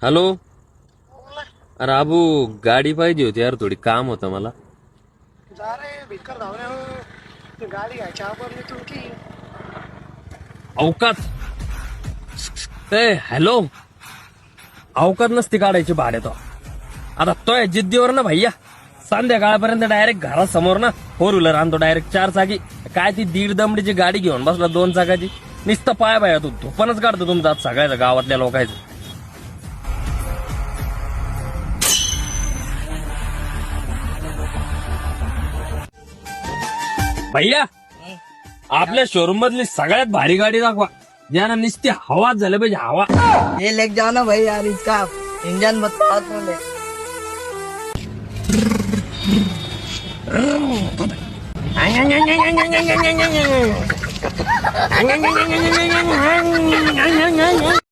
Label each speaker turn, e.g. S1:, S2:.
S1: Hello. अरे अबू, गाडी पाहिजे होती यार, थोडी काम होतं मला.
S2: जा रे भिकर धावण्या गाडी घ्यायच्या आपण तुमची
S1: अवकात. ए हॅलो, अवकात नसती काढायची भाड्यात. आता तोय जिद्दीवर ना भैया, संध्याकाळपर्यंत डायरेक्ट घरासमोर ना फोर व्हीलर आणतो, डायरेक्ट 4 चाकी. काय ती 1.5 दमडीची गाडी घेऊन बसला 2 चाकाची. नुसतं पाय बाया तू धोपणच काढतो तुमचा आज सगळ्याचं गावातल्या लोकांचं. भैया, आपल्या शोरूम मधली सगळ्यात भारी गाडी दाखवा, ज्यानं नुसती हवाच झालं पाहिजे, हवा.
S2: ये लेके जाओ ना भाई यार, इसका इंजन मत पास बोले.